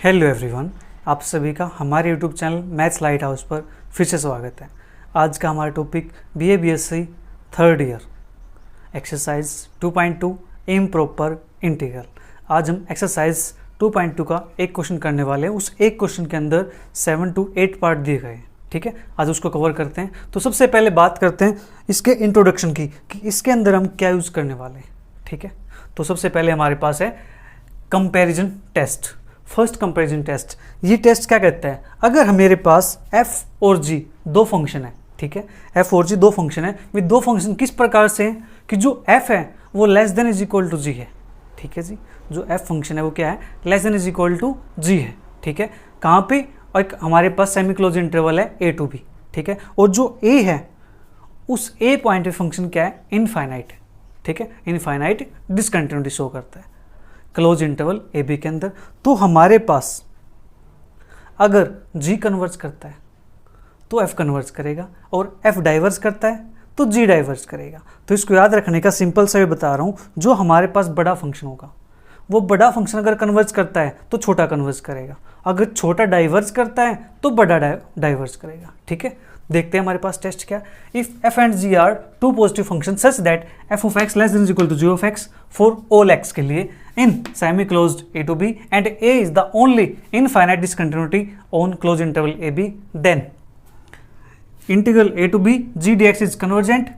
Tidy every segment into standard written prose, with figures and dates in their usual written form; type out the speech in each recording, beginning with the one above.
Hello everyone, आप सभी का हमारे YouTube channel maths light house पर फिर से स्वागत है। आज का हमारा topic BA BSc third year exercise 2.2 improper integral. आज हम एक्सरसाइज 2.2 का एक क्वेश्चन करने वाले हैं। उस एक क्वेश्चन के अंदर 7 to 8 पार्ट दिए गए हैं, ठीक है। आज उसको कवर करते हैं। तो सबसे पहले बात करते हैं इसके इंट्रोडक्शन की कि इसके अंदर हम क्या यूज़ करने वाले हैं, ठीक है। तो सबसे पहले हमारे पास है comparison test. First comparison test, ये टेस्ट क्या कहता है, अगर मेरे पास f और g दो फंक्शन है, ठीक है, f और g दो फंक्शन है, वे दो फंक्शन किस प्रकार से हैं कि जो f है वो less than is equal to g है, ठीक है जी। जो f फंक्शन है वो क्या है, less than is equal to g है, ठीक है। कहाँ पे, और हमारे पास सेमी क्लोज इंटरवल है a to b, ठीक है। और जो a है उस a पॉइंट पे फंक्शन क्या है, इनफाइनाइट है, ठीक है। इनफाइनाइट डिसकंटिन्यूटी शो करता है क्लोज इंटरवल ए बी के अंदर। तो हमारे पास अगर g कन्वर्ज करता है तो f कन्वर्ज करेगा, और f डाइवर्स करता है तो g डाइवर्स करेगा। तो इसको याद रखने का सिंपल सा भी बता रहा हूँ, जो हमारे पास बड़ा फंक्शन होगा वो बड़ा फंक्शन अगर कन्वर्ज करता है तो छोटा कन्वर्ज करेगा, अगर छोटा डाइवर्स करता है तो बड़ा डाइवर्स करेगा, ठीक है। देखते हैं हमारे पास टेस्ट क्या, if f and g are two positive function such that f of x less than is equal to g of x for all x के लिए in semi-closed a to b and a is the only infinite discontinuity on closed interval a b, then integral a to b g dx is convergent.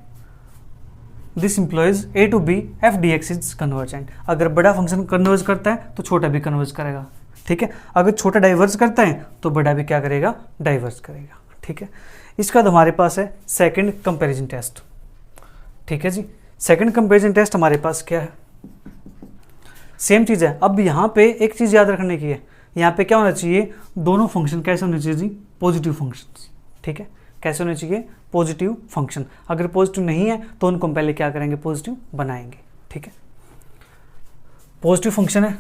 This implies a to b f dx is convergent. अगर बड़ा function converge करता है तो छोटा भी converge करेगा, ठीक है। अगर छोटा डाइवर्स करता है तो बड़ा भी क्या करेगा, डाइवर्स करेगा, ठीक है। इसके बाद हमारे पास है सेकंड कंपैरिजन टेस्ट, ठीक है जी। सेकंड कंपैरिजन टेस्ट हमारे पास क्या है, सेम चीज़ है। अब यहाँ पे एक चीज़ याद रखने की है, यहाँ पे क्या होना चाहिए, दोनों फंक्शन कैसे होने चाहिए जी, पॉजिटिव फंक्शंस, ठीक है। कैसे होने चाहिए, पॉजिटिव फंक्शन। अगर पॉजिटिव नहीं है तो उनको हम पहले क्या करेंगे, पॉजिटिव बनाएंगे, ठीक है। पॉजिटिव फंक्शन है,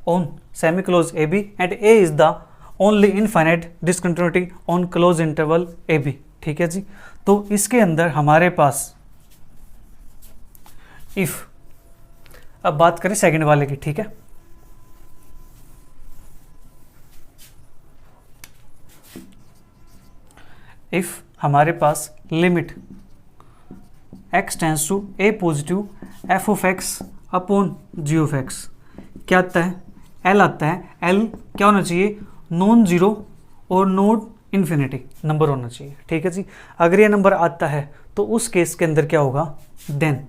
on semi close A B and A is the only infinite discontinuity on close interval A B, ठीक है जी। तो इसके अंदर हमारे पास इफ, अब बात करें सेकंड वाले की, ठीक है। इफ हमारे पास limit x tends to a positive f of x upon g of x क्या आता है, l आता है। l क्या होना चाहिए, नॉन जीरो और नॉट इन्फिनिटी नंबर होना चाहिए, ठीक है जी। अगर ये नंबर आता है तो उस केस के अंदर क्या होगा, then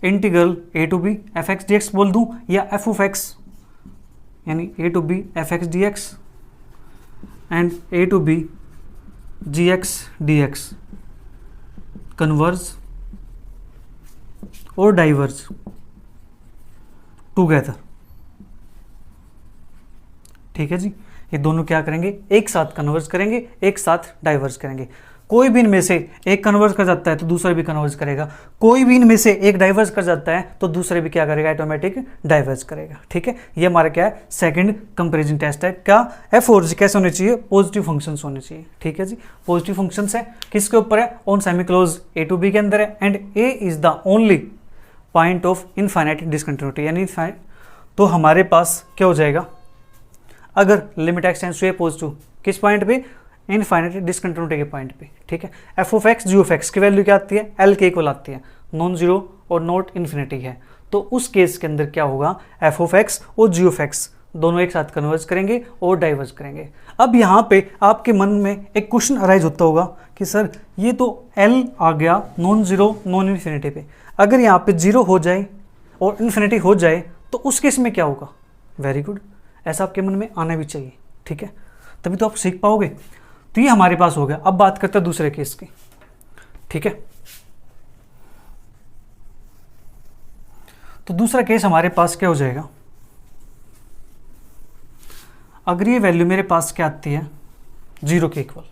integral a to B F X D X बोल दूं, या f ऑफ x यानी a to B F X D X and a to B G X D X converge और डाइवर्ज टूगेदर, ठीक है जी। ये दोनों क्या करेंगे, एक साथ कन्वर्ज करेंगे, एक साथ डाइवर्ज करेंगे। कोई भी इनमें से एक कन्वर्ज कर जाता है तो दूसरा भी कन्वर्ज करेगा, कोई भी इनमें से एक डाइवर्ज कर जाता है तो दूसरे भी क्या करेगा, ऑटोमेटिक डाइवर्ज करेगा, ठीक है। ये हमारा क्या है, सेकंड कंपैरिजन टेस्ट है। क्या, एफ और जी कैसे होने चाहिए, पॉजिटिव फंक्शंस होने चाहिए, ठीक है जी। पॉजिटिव फंक्शंस है, किसके ऊपर है, on semi close A to B के अंदर है, and A is the only point of infinite discontinuity यानी तो हमारे पास क्या हो जाएगा, अगर limit X tends to A positive किस पॉइंट पे, इनफाइनाइट डिसकंटिन्यूटी के पॉइंट पे, ठीक है। F of X G of X की वैल्यू क्या आती है, एल के इक्वल आती है, नॉन जीरो और नॉट इन्फिनिटी है। तो उस केस के अंदर क्या होगा, एफ ऑफ एक्स और जी ऑफ एक्स दोनों एक साथ कन्वर्ज करेंगे और डाइवर्ज करेंगे। अब यहाँ पे आपके मन में एक क्वेश्चन अराइज होता होगा कि सर ये तो एल आ गया नॉन जीरो नॉन इन्फिनिटी पे, अगर यहाँ पे जीरो हो जाए और इन्फिनिटी हो जाए तो उस केस में क्या होगा। वेरी गुड, ऐसा आपके मन में आना भी चाहिए, ठीक है, तभी तो आप सीख पाओगे। तो ये हमारे पास हो गया। अब बात करते हैं दूसरे केस की, ठीक है। तो दूसरा केस हमारे पास क्या हो जाएगा, अगर ये वैल्यू मेरे पास क्या आती है, जीरो के इक्वल,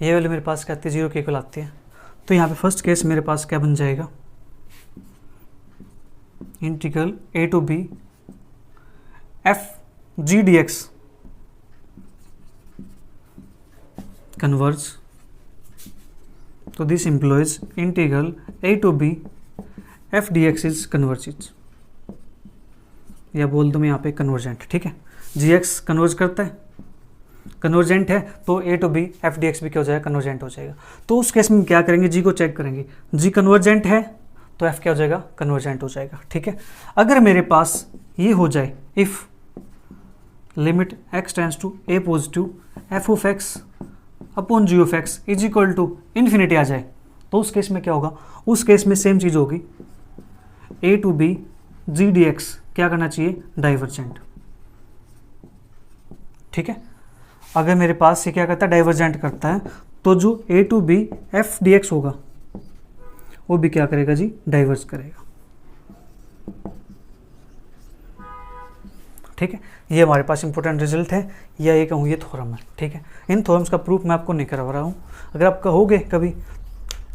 ये वैल्यू मेरे पास क्या आती है, जीरो के इक्वल आती है, तो यहाँ पे फर्स्ट केस मेरे पास क्या बन जाएगा, integral A to B F G D X converge तो this implies integral a to b f dx is convergent, या बोल दो मैं यहाँ पे कन्वर्जेंट, ठीक है। gx कन्वर्ज करता है, कन्वर्जेंट है, तो a to b f dx भी क्या हो जाएगा, कन्वर्जेंट हो जाएगा। तो उस केस में क्या करेंगे, g को चेक करेंगे, g कन्वर्जेंट है तो f क्या हो जाएगा, कन्वर्जेंट हो जाएगा, ठीक है। अगर मेरे पास ये हो जाए, if limit x tends to a positive f of x upon g of x is equal to infinity आ जाए, तो उस केस में क्या होगा, उस केस में सेम चीज होगी, a to b g dx क्या करना चाहिए, डाइवर्जेंट, ठीक है। अगर मेरे पास ये क्या करता है, डाइवर्जेंट करता है, तो जो a to b f dx होगा वो भी क्या करेगा जी, डाइवर्ज करेगा, ठीक है। ये हमारे पास इंपॉर्टेंट रिजल्ट है, या ये कहूँ ये थ्योरम है, ठीक है। इन थ्योरम्स का प्रूफ मैं आपको नहीं करवा रहा हूँ, अगर आप कहोगे कभी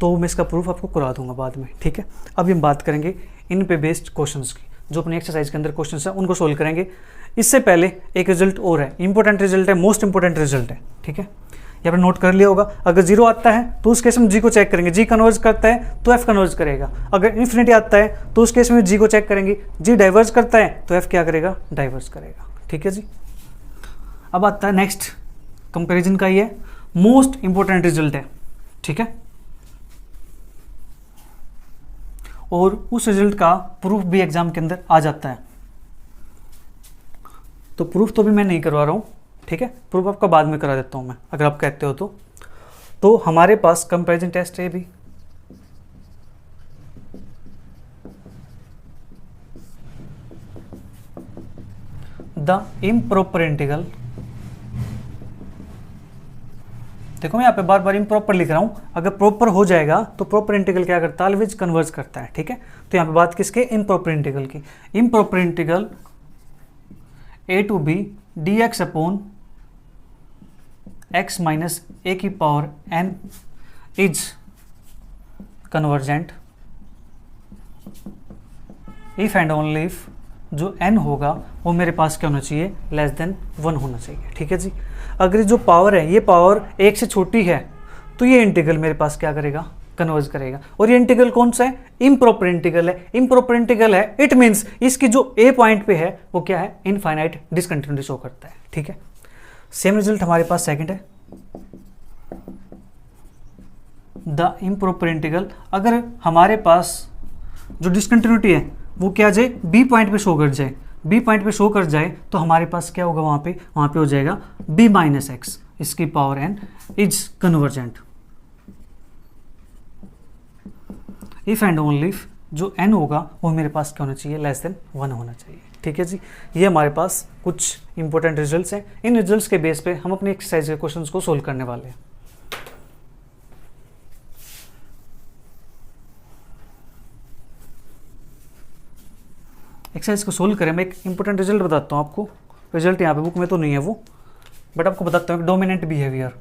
तो मैं इसका प्रूफ आपको करा दूंगा बाद में, ठीक है। अभी हम बात करेंगे इन पे बेस्ड क्वेश्चंस की, जो अपनी एक्सरसाइज के अंदर क्वेश्चंस है उनको सोल्व करेंगे। इससे पहले एक रिजल्ट और है, इंपॉर्टेंट रिजल्ट है, मोस्ट इंपॉर्टेंट रिजल्ट है, ठीक है। यहाँ पर नोट कर लिया होगा, अगर जीरो आता है तो उस केस में जी को चेक करेंगे, जी कन्वर्ज करता है तो एफ कन्वर्ज करेगा। अगर इन्फिनिटी आता है तो उस केस में जी को चेक करेंगे, जी डाइवर्ज करता है तो एफ क्या करेगा, डाइवर्ज करेगा, ठीक है जी। अब आता है नेक्स्ट कंपैरिजन का, ये मोस्ट इंपॉर्टेंट रिजल्ट है, ठीक है। और उस रिजल्ट का प्रूफ भी एग्जाम के अंदर आ जाता है, तो प्रूफ तो भी मैं नहीं करवा रहा हूं, ठीक है। प्रूफ आपका बाद में करा देता हूं मैं, अगर आप कहते हो तो हमारे पास कंपैरिजन टेस्ट है भी, द इम्प्रॉपर इंटीग्रल, देखो मैं यहाँ पे बार बार इम्प्रॉपर लिख रहा हूं, अगर प्रॉपर हो जाएगा तो प्रॉपर इंटीग्रल क्या करता है, ऑलवेज कन्वर्ज करता है, ठीक है। तो यहाँ पे बात किसके, इम्प्रॉपर इंटीग्रल की। Improper integral a to b dx upon x minus a की power n is convergent if and only if जो n होगा वो मेरे पास क्या होना चाहिए, लेस देन 1 होना चाहिए, ठीक है जी। अगर जो पावर है ये पावर 1 से छोटी है तो ये इंटीग्रल मेरे पास क्या करेगा, कन्वर्ज करेगा। और ये इंटीग्रल कौन सा है, इम्प्रॉपर इंटीग्रल है। इम्प्रॉपर इंटीग्रल है, इट मीन्स इसकी जो a पॉइंट पे है वो क्या है, इनफाइनाइट डिसकंटिन्यूटी शो करता है, ठीक है। सेम रिजल्ट हमारे पास सेकंड है, द इम्प्रॉपर इंटीग्रल, अगर हमारे पास जो डिसकंटिन्यूटी है वो क्या जाए, b पॉइंट पे शो कर जाए, b पॉइंट पे शो कर जाए तो हमारे पास क्या होगा, वहां पे हो जाएगा b माइनस एक्स इसकी power n is convergent if and only if जो n होगा वो मेरे पास क्या होना चाहिए, लेस देन 1 होना चाहिए, ठीक है जी। ये हमारे पास कुछ इंपॉर्टेंट रिजल्ट्स हैं, इन रिजल्ट्स के बेस पे हम अपनी एक्सरसाइज के क्वेश्चंस को सोल्व करने वाले हैं। एक्सरसाइज को सोल्व करें, मैं एक इंपॉर्टेंट रिजल्ट बताता हूँ आपको। रिजल्ट यहाँ पे बुक में तो नहीं है वो, बट आपको बताता हूँ, डोमिनेंट बिहेवियर।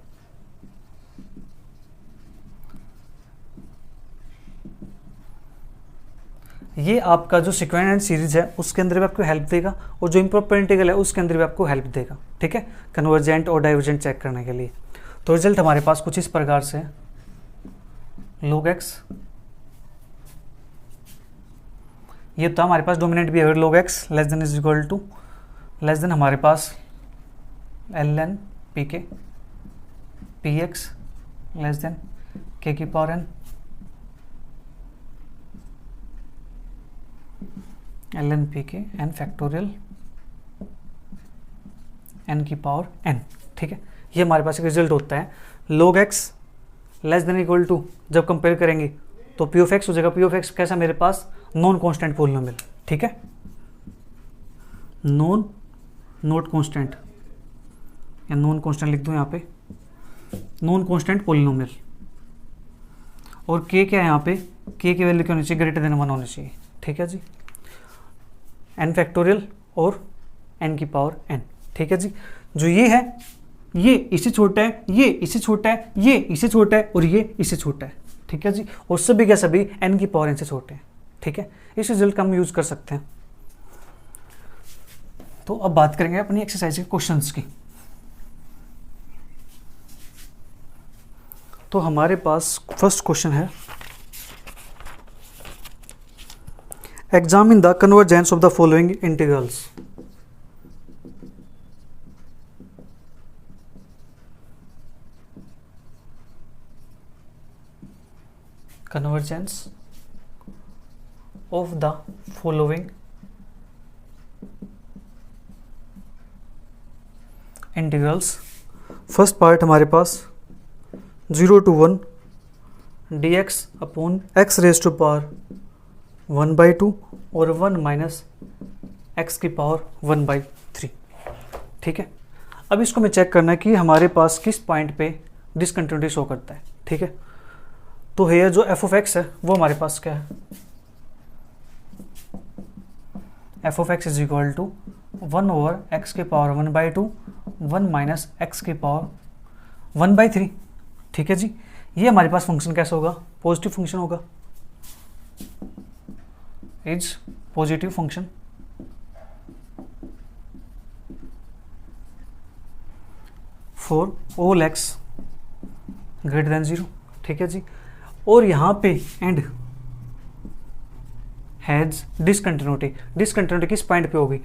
ये आपका जो सिक्वेंस एंड सीरीज है उसके अंदर भी आपको हेल्प देगा, और जो इम्प्रॉपर इंटीग्रल है उसके अंदर भी आपको हेल्प देगा, ठीक है, कन्वर्जेंट और डाइवर्जेंट चेक करने के लिए। तो रिजल्ट हमारे पास कुछ इस प्रकार से है, log x, ये तो हमारे पास dominant behaviour log x less than is equal to, less than हमारे पास ln pk px less than k की power n ln pk n factorial n की पावर n, ठीक है। ये हमारे पास एक रिजल्ट होता है, log x less than equal to, जब कंपेयर करेंगे तो p ऑफ x हो जाएगा, p ऑफ x कैसा, मेरे पास नॉन कांस्टेंट पॉलिनोमियल, ठीक है, नॉट कांस्टेंट, या नॉन कांस्टेंट लिख दूं यहाँ पे, नॉन कांस्टेंट पॉलिनोमियल। और k क्या है यहाँ पे, k की वैल्यू क्या होनी चाहिए, ग्रेटर देन 1 होनी चाहिए, ठीक है जी। n फैक्टोरियल और n की पावर n, ठीक है जी। जो ये है ये इससे छोटा है, ये इससे छोटा है, ये इससे छोटा है, और ये इससे छोटा है, ठीक है जी। और सभी क्या सभी n की पावर n से छोटे हैं, ठीक है। इस रिजल्ट का हम यूज कर सकते हैं। तो अब बात करेंगे अपनी एक्सरसाइज के क्वेश्चंस की। तो हमारे पास फर्स्ट क्वेश्चन है, examine the convergence of the following integrals. Convergence of the following integrals। First part हमारे पास 0 to 1 dx upon x raise to power 1/2 और 1 माइनस एक्स की पावर 1/3। ठीक है, अब इसको मैं चेक करना है कि हमारे पास किस पॉइंट पे डिसकंटिन्यूटी शो करता है। ठीक है, तो है जो एफ ऑफ एक्स है वो हमारे पास क्या है, F of x is equal to 1 over X के पावर 1/2 1 माइनस एक्स की पावर 1/3। ठीक है जी, ये हमारे पास फंक्शन कैसा होगा, पॉजिटिव फंक्शन होगा, is positive function. For all x greater than 0। ठीक है जी, और यहाँ पे एंड हैज डिसकंटिन्यूटी। डिसकंटिन्यूटी किस पॉइंट पे होगी,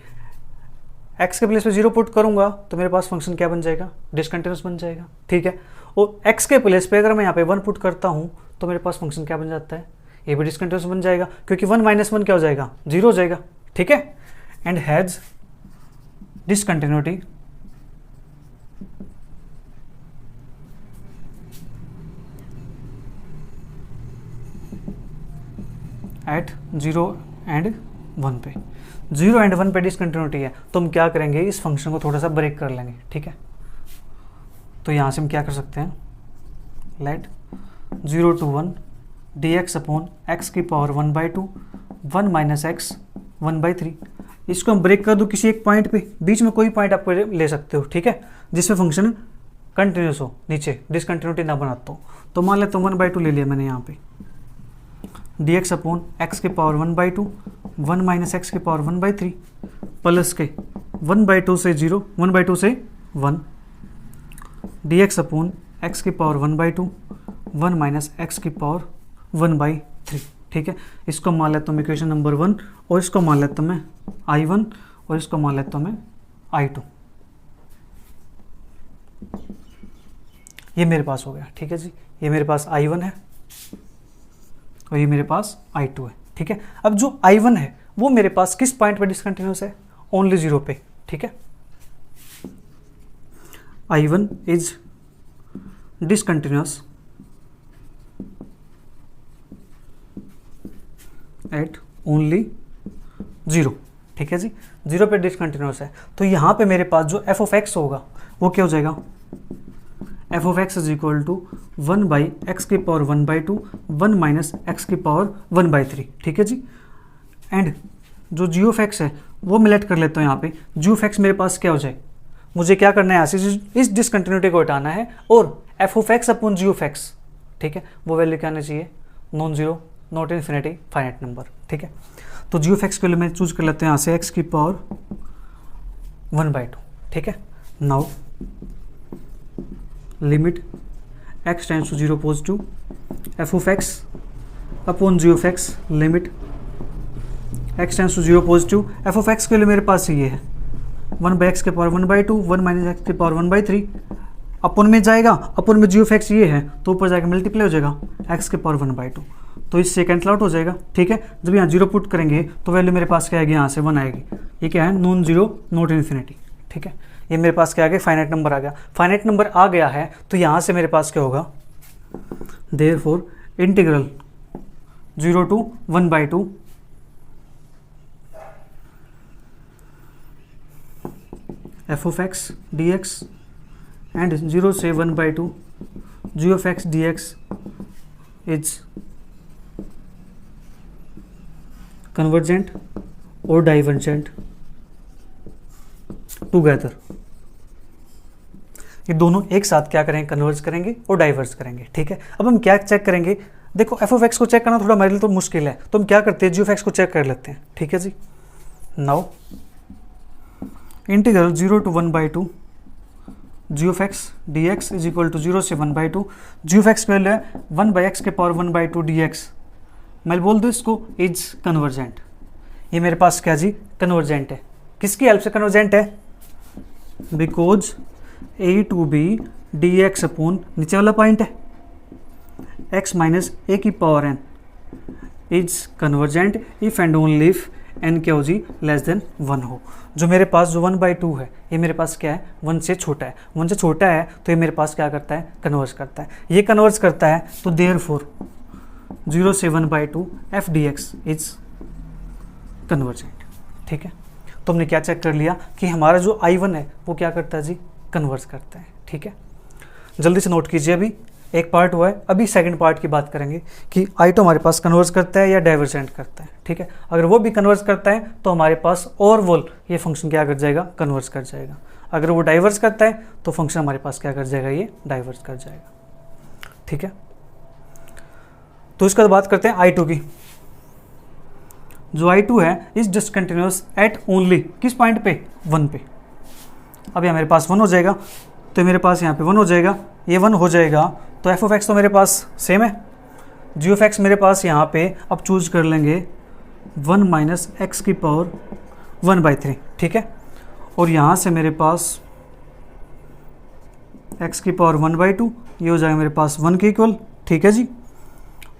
एक्स के प्लेस पे 0 पुट करूंगा तो मेरे पास फंक्शन क्या बन जाएगा, डिसकंटिन्यूस बन जाएगा। ठीक है, और एक्स के प्लेस पे अगर मैं यहाँ पे 1 पुट करता हूँ तो मेरे पास फंक्शन क्या बन जाता है, ये भी डिसकंटिन्यूस बन जाएगा, क्योंकि 1 माइनस 1 क्या हो जाएगा, 0 हो जाएगा। ठीक है, and has discontinuity at 0 and 1 पे। 0 एंड 1 पे डिसकंटिन्यूटी है तो हम क्या करेंगे, इस फंक्शन को थोड़ा सा ब्रेक कर लेंगे। ठीक है, तो यहाँ से हम क्या कर सकते हैं, let 0 to 1 dx upon x की पावर 1/2 1 माइनस एक्स 1/3। इसको हम ब्रेक कर दो किसी एक पॉइंट पे, बीच में कोई पॉइंट आप ले सकते हो। ठीक है, जिसमें फंक्शन कंटिन्यूस हो, नीचे डिसकंटिन्यूटी ना बनाता हो। तो मान लेते हो 1/2 ले लिया मैंने यहाँ पे, dx अपॉन एक्स के पावर 1/2 1 माइनस एक्स के पावर 1/3 प्लस के 1/2 से 0 1/2 से 1 dx अपॉन एक्स की पावर 1/2 1 माइनस एक्स की पावर 1/3। ठीक है, इसको मान लेता हूँ इक्वेशन नंबर 1 और इसको मान लेता हूँ मैं I1 और इसको मान लेता हूँ मैं I2। ये मेरे पास हो गया। ठीक है जी, ये मेरे पास I1 है और ये मेरे पास I2 है। ठीक है, अब जो I1 है वो मेरे पास किस पॉइंट पे डिसकंटिन्यूस है, ओनली 0 पे। ठीक है, I1 is discontinuous at only 0। ठीक है जी, 0 पे डिसकंटिन्यूस है, तो यहाँ पे मेरे पास जो एफ ऑफ एक्स होगा वो क्या हो जाएगा, F of x is equal to 1 by X की पावर 1/2 1 माइनस एक्स की पावर 1/3। ठीक है जी, एंड जो जी ऑफ एक्स है वो मैं लेट कर लेता हूँ यहाँ पे, जी ऑफ एक्स मेरे पास क्या हो जाए, मुझे क्या करना है यहाँ से इस डिसकंटिन्यूटी को हटाना है और F of x upon ji of X, ठीक है, वो वैल्यू क्या आनी चाहिए, non zero, not infinity, finite number. ठीक है, तो जी ऑफ एक्स के लिए मैं चूज कर लेते हैं यहाँ से एक्स की पावर 1/2। ठीक है, now limit x tends to 0 positive F of x upon ji of x limit x tends to 0 positive. F of x के लिए मेरे पास ये है 1/x के पावर 1/2 1 माइनस एक्स के पावर 1/3 अपन में जाएगा, अपन में जी ऑफ एक्स ये है तो ऊपर जाकर मल्टीप्लाई हो जाएगा x के पावर 1/2, तो इससे कैंसिल आउट हो जाएगा। ठीक है, जब यहाँ 0 पुट करेंगे तो वैल्यू मेरे पास क्या आएगी, यहाँ से 1 आएगी। ये क्या है, नॉन जीरो नॉट इन्फिनिटी। ठीक है, ये मेरे पास क्या आ गया, फाइनाइट नंबर आ गया। फाइनाइट नंबर आ गया है तो यहाँ से मेरे पास क्या होगा, therefore integral 0 to 1/2 F of X D X and 0 से 1/2 G of X D X is convergent और डाइवर्जेंट टुगेदर। ये दोनों एक साथ क्या करेंगे, कन्वर्ज करेंगे और डाइवर्स करेंगे। ठीक है, अब हम क्या चेक करेंगे, देखो एफ ऑफ एक्स को चेक करना थोड़ा हमारे लिए तो मुश्किल है, तो हम क्या करते हैं, जी ऑफ एक्स को चेक कर लेते हैं। ठीक है जी, now integral 0 to 1/2 G of X D X is equal to 0 से 1/2। जी ऑफ एक्स की वैल्यू है 1/x के पावर 1/2 डी एक्स। मैं बोल दूँ इसको इज कन्वर्जेंट। ये मेरे पास क्या जी कन्वर्जेंट है। किसकी हेल्प से कन्वर्जेंट है? Because A to B D X upon नीचे वाला पॉइंट है x माइनस ए की power n is convergent if and only if n क्या हो जी लेस देन 1 हो। जो मेरे पास जो 1/2 है ये मेरे पास क्या है 1 से छोटा है। 1 से छोटा है तो ये मेरे पास क्या करता है कन्वर्स करता है। ये कन्वर्स करता है तो देयरफॉर 0 से 1/2 f dx इज कन्वर्जेंट। ठीक है, तो हमने क्या चेक कर लिया कि हमारा जो I1 है वो क्या करता है जी कन्वर्स करता है। ठीक है, जल्दी से नोट कीजिए। अभी एक पार्ट हुआ है, अभी सेकंड पार्ट की बात करेंगे कि I2 हमारे पास कन्वर्स करता है या डाइवर्जेंट करता है। ठीक है, अगर वो भी कन्वर्स करता है तो हमारे पास ओवरऑल ये फंक्शन क्या कर जाएगा कन्वर्स कर जाएगा। अगर वो डाइवर्स करता है तो फंक्शन हमारे पास क्या कर जाएगा ये डाइवर्स कर जाएगा। ठीक है, तो इसके बाद बात करते हैं I2 की। जो I2 है इज डिसकंटिन्यूअस एट ओनली किस पॉइंट पे 1 पे। अब यहाँ मेरे पास 1 हो जाएगा तो मेरे पास यहाँ पे 1 हो जाएगा, ये 1 हो जाएगा तो एफ ऑफ एक्स तो मेरे पास सेम है। जी ऑफ एक्स मेरे पास यहाँ पे अब चूज कर लेंगे 1 माइनस एक्स की पावर 1/3। ठीक है, और यहाँ से मेरे पास x की पावर 1/2 ये हो जाएगा मेरे पास 1 के इक्वल। ठीक है जी,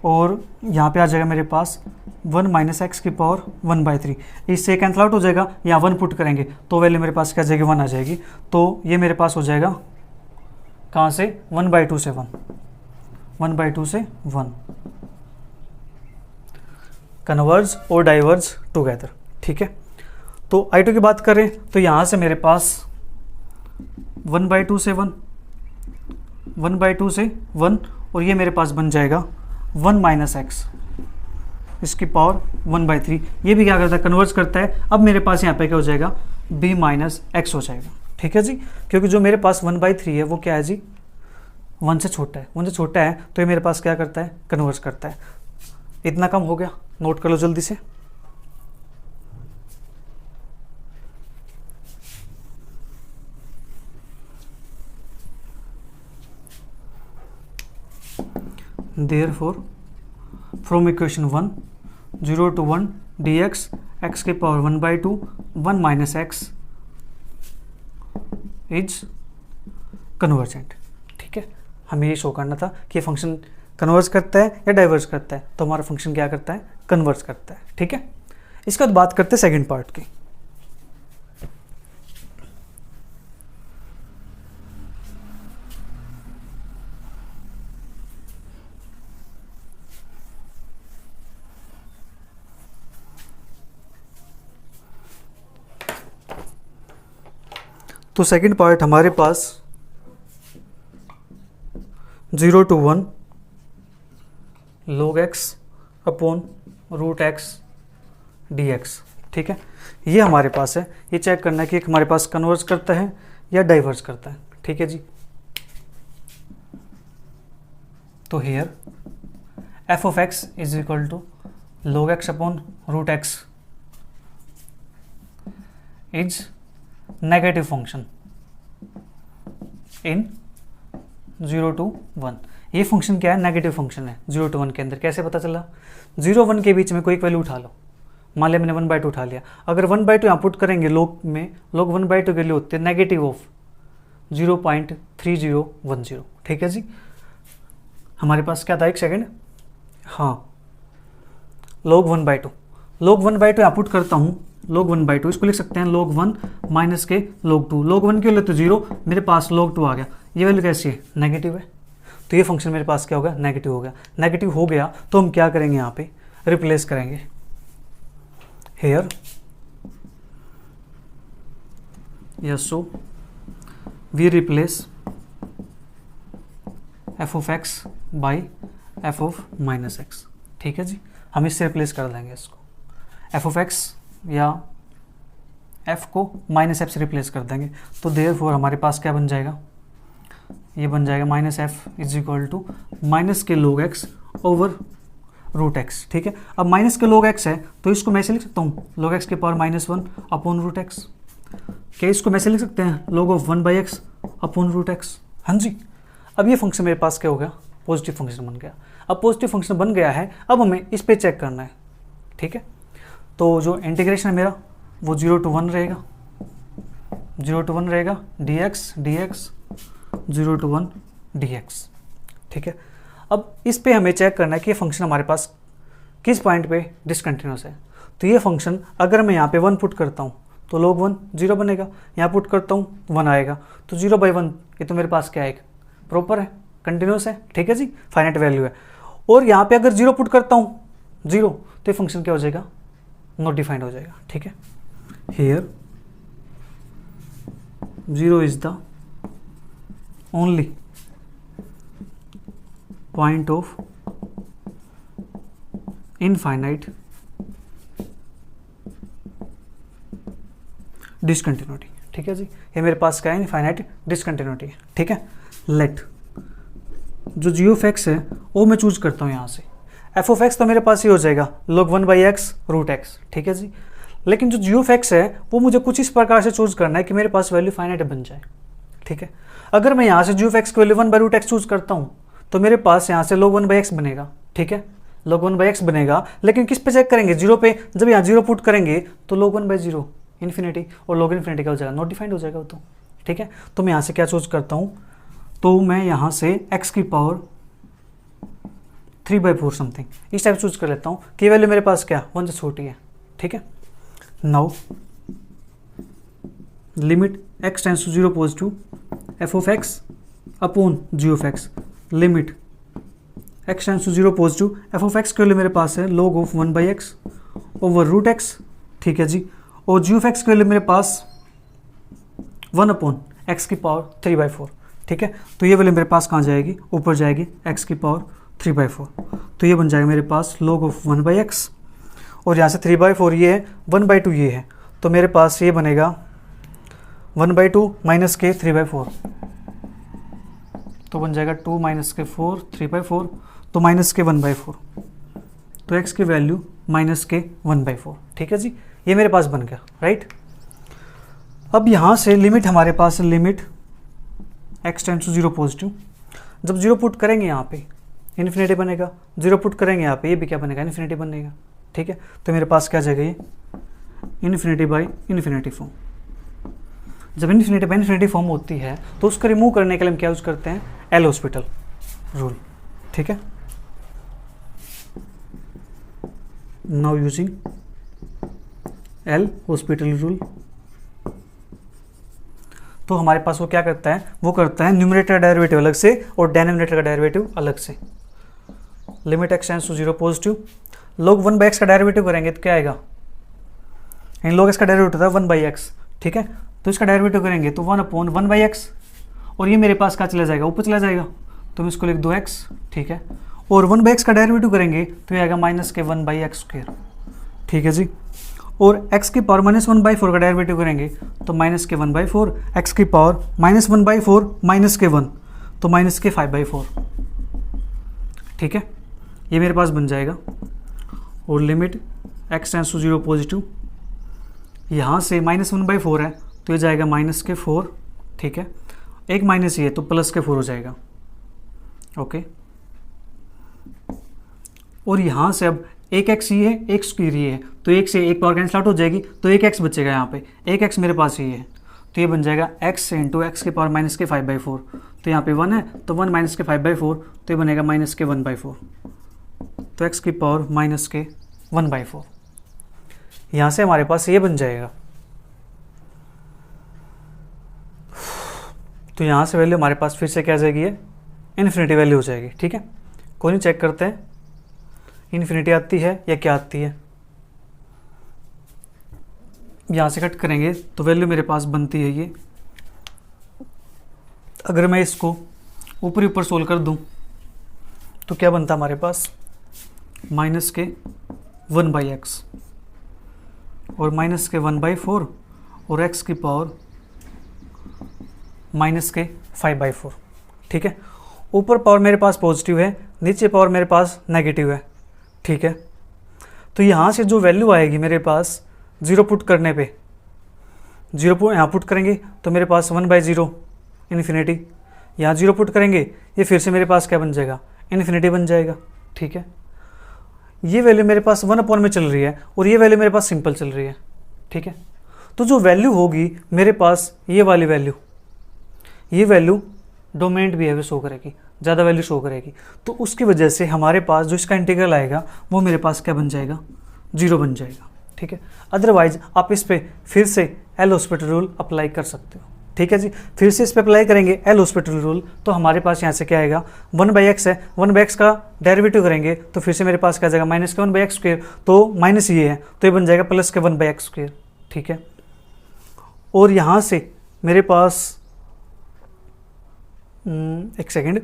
और यहाँ पे आ जाएगा मेरे पास 1 माइनस एक्स की पावर 1/3। इससे कैंसल आउट हो जाएगा, यहाँ 1 पुट करेंगे तो वैल्यू मेरे पास क्या जाएगी 1 आ जाएगी। तो ये मेरे पास हो जाएगा कहाँ से 1/2 से 1, 1/2 से 1 कन्वर्ज और डाइवर्ज टुगेदर। ठीक है, तो I2 की बात करें तो यहाँ से मेरे पास 1/2 से 1, 1/2 से 1 और ये मेरे पास बन जाएगा 1 माइनस एक्स इसकी पावर 1/3। ये भी क्या करता है कन्वर्ज करता है। अब मेरे पास यहाँ पे क्या हो जाएगा b माइनस एक्स हो जाएगा। ठीक है जी, क्योंकि जो मेरे पास 1/3 है वो क्या है जी 1 से छोटा है। 1 से छोटा है तो ये मेरे पास क्या करता है कन्वर्ज करता है। इतना कम हो गया, नोट कर लो जल्दी से। Therefore, from equation 1, 0 to 1 dx x के power 1/2 1 minus x is convergent. ठीक है, हमें ये शो करना था कि ये फंक्शन कन्वर्ज करता है या डाइवर्ज करता है, तो हमारा फंक्शन क्या करता है कन्वर्ज करता है। ठीक है, इसके बाद बात करते हैं सेकेंड पार्ट की। तो सेकंड पार्ट हमारे पास 0 to 1 log x upon root X D X. ठीक है, ये हमारे पास है। ये चेक करना है कि हमारे पास कन्वर्ज करता है या डाइवर्ज करता है। ठीक है जी, तो here F of x is equal to log x upon root X is negative function in 0 to 1। ये फंक्शन क्या है नेगेटिव फंक्शन है 0 to 1 के अंदर। कैसे पता चला? 0 1 के बीच में कोई एक वैल्यू उठा लो। मान लिया मैंने 1/2 उठा लिया, अगर 1/2 यहाँ पुट करेंगे लोग में, लोग 1/2 के वैल्यू होते हैं नेगेटिव ऑफ 0.3010। ठीक है जी, हमारे पास क्या था एक सेकेंड, हाँ log 1/2, log 1/2 यहाँ पुट करता हूँ, log 1/2 इसको लिख सकते हैं log 1 माइनस के log 2। log 1 की वैल्यू तो 0, मेरे पास log 2 आ गया। ये वैल्यू कैसी है नेगेटिव है, तो ये फंक्शन मेरे पास क्या होगा नेगेटिव हो गया। नेगेटिव हो गया तो हम क्या करेंगे यहाँ पे रिप्लेस करेंगे। Here yes, so we replace F of X by F of minus X. ठीक है जी, हम इससे रिप्लेस कर देंगे इसको, एफ ऑफ एक्स या f को माइनस एफ से रिप्लेस कर देंगे। तो देयरफॉर हमारे पास क्या बन जाएगा, ये बन जाएगा minus F is equal to minus के log x over root X. ठीक है, अब माइनस के log x है तो इसको मैं ऐसे लिख सकता हूँ log x के पावर -1 अपॉन रूट एक्स। क्या इसको मैं ऐसे लिख सकते हैं log of 1/x upon root X. हाँ जी, अब ये फंक्शन मेरे पास क्या हो गया, पॉजिटिव फंक्शन बन गया। अब पॉजिटिव फंक्शन बन गया है, अब हमें इस पे चेक करना है, ठीक है। तो जो इंटीग्रेशन है मेरा वो 0 to 1 रहेगा, 0 to 1 रहेगा, dx 0 to 1 dx, ठीक है। अब इस पे हमें चेक करना है कि ये फंक्शन हमारे पास किस पॉइंट पे डिसकंटिन्यूस है। तो ये फंक्शन अगर मैं यहाँ पे 1 पुट करता हूँ तो log 1 0 बनेगा, यहाँ पुट करता हूँ 1 आएगा, तो 0/1 ये तो मेरे पास क्या है, प्रॉपर है, कंटिन्यूस है, ठीक है जी, फाइनाइट वैल्यू है। और यहाँ पे अगर 0 पुट करता हूँ 0 तो ये फंक्शन क्या हो जाएगा, नॉट डिफाइंड हो जाएगा, ठीक है। Here 0 is the only point of infinite discontinuity, ठीक है जी। ये मेरे पास क्या है, इनफाइनाइट डिसकंटिन्यूटी है, ठीक है। लेट जो जी ऑफ एक्स है वो मैं चूज करता हूँ यहाँ से, एफ ऑफ एक्स तो मेरे पास ये हो जाएगा log 1/x रूट एक्स, ठीक है जी। लेकिन जो जी ऑफ एक्स है वो मुझे कुछ इस प्रकार से चूज करना है कि मेरे पास वैल्यू फाइनाइट बन जाए, ठीक है। अगर मैं यहाँ से जी ऑफ एक्स की वैल्यू 1/√x चूज करता हूँ तो मेरे पास यहाँ से log 1/x बनेगा, ठीक है, log 1/x बनेगा। लेकिन किस पे चेक करेंगे, 0 पे। जब यहाँ 0 पुट करेंगे तो log 1/0 इन्फिनिटी, और log इन्फिनिटी क्या हो जाएगा, नॉट डिफाइंड हो जाएगा वो तो, ठीक है। तो मैं यहाँ से क्या चूज करता हूँ, तो मैं यहाँ से x की पावर 3/4 समथिंग इस टाइप चूज कर लेता हूँ कि वैल्यू मेरे पास क्या 1 से छोटी है, ठीक है। Now limit x tends to 0 positive f of x upon g of x, limit x tends to 0 positive f of x के वैल्यू मेरे पास है log of 1/x over root x, ठीक है जी। और g ऑफ x के value मेरे पास 1 अपॉन x की पावर 3/4, ठीक है। तो ये वैल्यू मेरे पास कहाँ जाएगी, ऊपर जाएगी, x की पावर 3/4। तो ये बन जाएगा मेरे पास log ऑफ 1/x, और यहाँ से 3/4 ये है, 1/2 ये है, तो मेरे पास ये बनेगा 1/2 माइनस के 3/4, तो बन जाएगा 2 माइनस के 4 3/4, तो माइनस के 1/4, तो x की वैल्यू माइनस के 1/4, ठीक है जी। ये मेरे पास बन गया, राइट। अब यहाँ से लिमिट हमारे पास है, limit x tends to 0 positive, जब 0 पुट करेंगे यहाँ पे इन्फिनिटी बनेगा, 0 पुट करेंगे यहाँ पे ये भी क्या बनेगा, इन्फिनिटी बनेगा, ठीक है। तो मेरे पास क्या जाएगा, ये इन्फिनिटी बाई इन्फिनिटी फॉर्म। जब इन्फिनिटी बाई इन्फिनिटी फॉर्म होती है तो उसको रिमूव करने के लिए हम क्या यूज करते हैं, एल हॉस्पिटल रूल, ठीक है। Now using L hospital rule, तो हमारे पास वो क्या करता है, वो करता है न्यूमरेटर का डेरिवेटिव अलग से और डिनोमिनेटर का डेरिवेटिव अलग से। Limit x tends to 0 positive, log 1/x का डेरिवेटिव करेंगे तो क्या आएगा, log x का डेरिवेटिव होता है 1/x, ठीक है। तो इसका डेरिवेटिव करेंगे तो 1 अपॉन 1/x, और ये मेरे पास क्या चला जाएगा, ऊपर चला जाएगा, तो मैं इसको लिख दो x, ठीक है। और 1/x का डेरिवेटिव करेंगे तो ये आएगा माइनस के 1/x², ठीक है जी। और x की पावर -1/4 का डेरिवेटिव करेंगे तो माइनस के 1/4, x की पावर -1/4 माइनस के 1, तो माइनस के 5/4, ठीक है। ये मेरे पास बन जाएगा। और limit x tends to 0 positive, यहाँ से -1/4 है तो ये जाएगा माइनस के 4, ठीक है। एक माइनस ये तो प्लस के 4 हो जाएगा, ओके। और यहाँ से अब एक x ये है, एक स्क्वायर ये है, तो एक से एक पावर कैंसिल आउट हो जाएगी, तो एक x बचेगा यहाँ पे, एक x मेरे पास ये है, तो ये बन जाएगा x इंटू एक्स की पावर माइनस के 5/4, तो यहाँ पे 1 है तो 1 माइनस के 5/4, तो ये बनेगा माइनस के 1/4, तो x की पावर माइनस के 1/4। यहाँ से हमारे पास ये बन जाएगा, तो यहाँ से वैल्यू हमारे पास फिर से क्या आ जाएगी, है इन्फिनिटी वैल्यू हो जाएगी, ठीक है। कोई नहीं, चेक करते हैं इन्फिनिटी आती है या क्या आती है। यहाँ से कट करेंगे तो वैल्यू मेरे पास बनती है ये, अगर मैं इसको ऊपर ऊपर सोल्व कर दूं तो क्या बनता हमारे पास, माइनस के 1/x और माइनस के 1/4 और x की पावर माइनस के 5/4, ठीक है। ऊपर पावर मेरे पास पॉजिटिव है, नीचे पावर मेरे पास नेगेटिव है, ठीक है। तो यहाँ से जो वैल्यू आएगी मेरे पास 0 पुट करने पे, 0 यहाँ पुट करेंगे तो मेरे पास 1/0 इन्फिनिटी। यहाँ 0 पुट करेंगे, ये फिर से मेरे पास क्या बन जाएगा, इन्फिनिटी बन जाएगा। ठीक है, ये वैल्यू मेरे पास 1 में चल रही है और ये वैल्यू मेरे पास सिंपल चल रही है। ठीक है, तो जो वैल्यू होगी मेरे पास ये वाली वैल्यू, ये वैल्यू डोमिनेंट बिहेवियर शो करेगी, ज़्यादा वैल्यू शो करेगी। तो उसकी वजह से हमारे पास जो इसका इंटीग्रल आएगा वो मेरे पास क्या बन जाएगा, 0 बन जाएगा। ठीक है, अदरवाइज आप इस पर फिर से एल हॉस्पिटल रूल अप्लाई कर सकते हो। ठीक है जी, फिर से इस पर अप्लाई करेंगे एल हॉस्पिटल रूल, तो हमारे पास यहाँ से क्या आएगा, 1/x है, 1/x का डेरिवेटिव करेंगे तो फिर से मेरे पास क्या जाएगा, -1/x², तो माइनस ये है तो ये बन जाएगा +1/x²। ठीक है, और यहाँ से मेरे पास एक सेकेंड,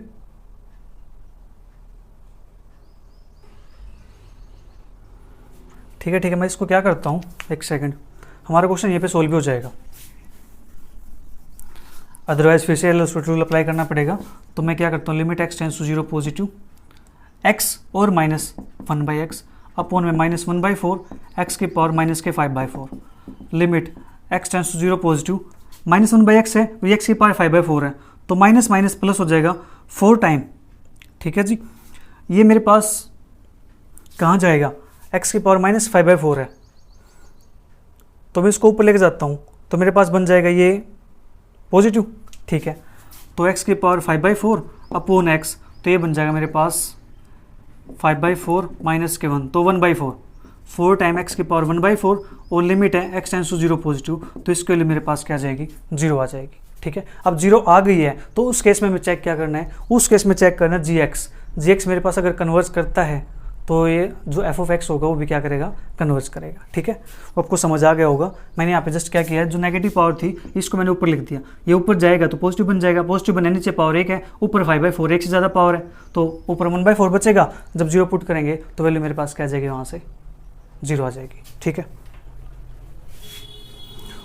ठीक है मैं इसको क्या करता हूँ, एक सेकेंड, हमारा क्वेश्चन यहाँ पे सोल्व भी हो जाएगा। अदरवाइज फिर से एल हॉस्पिटल रूल अप्लाई करना पड़ेगा। तो मैं क्या करता हूँ, limit x tends to 0 positive x और -1/x अपॉन में -1/4 x की power -5/4 limit x tends to 0 positive, -1/x है, x की पावर 5/4 है, तो माइनस माइनस प्लस हो जाएगा 4 टाइम। ठीक है जी, ये मेरे पास कहाँ जाएगा, x की पावर -5/4 है, तो मैं इसको ऊपर लेके जाता हूँ तो मेरे पास बन जाएगा ये पॉजिटिव। ठीक है, तो x की पावर 5/4 अपॉन x, तो ये बन जाएगा मेरे पास 5/4 -1, तो 1/4, 4 टाइम x की पावर 1/4 और लिमिट है x टेंस टू 0 पॉजिटिव, तो इसके लिए मेरे पास क्या आ जाएगी, 0 आ जाएगी। ठीक है, अब 0 आ गई है तो उस केस में हमें चेक क्या करना है, उस केस में चेक करना है gx मेरे पास अगर कन्वर्ज करता है तो ये जो f(x) होगा वो भी क्या करेगा, कन्वर्ज करेगा। ठीक है, वो आपको समझ आ गया होगा। मैंने यहाँ पे जस्ट क्या किया है, जो नेगेटिव पावर थी इसको मैंने ऊपर लिख दिया, ये ऊपर जाएगा तो पॉजिटिव बन जाएगा, पॉजिटिव बनने नीचे पावर 1 है, ऊपर 5/4, 1 से ज़्यादा पावर है तो ऊपर 1/4 बचेगा। जब 0 पुट करेंगे तो वैल्यू मेरे पास क्या आ जाएगी, वहाँ से 0 आ जाएगी। ठीक है,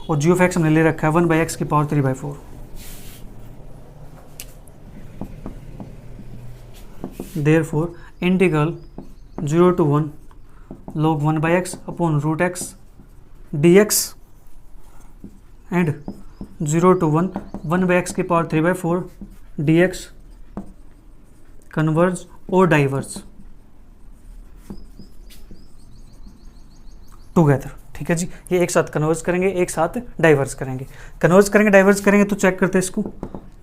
और g(x) हमने ले रखा है 1/x की power 3/4। Therefore, integral 0 to 1 log 1/x upon √x dx and 0 to 1 1/x की पावर 3/4 dx कन्वर्ज और डाइवर्ज टुगेदर। ठीक है जी, ये एक साथ कन्वर्ज करेंगे, एक साथ डाइवर्ज करेंगे। कन्वर्ज करेंगे डाइवर्ज करेंगे तो चेक करते हैं इसको।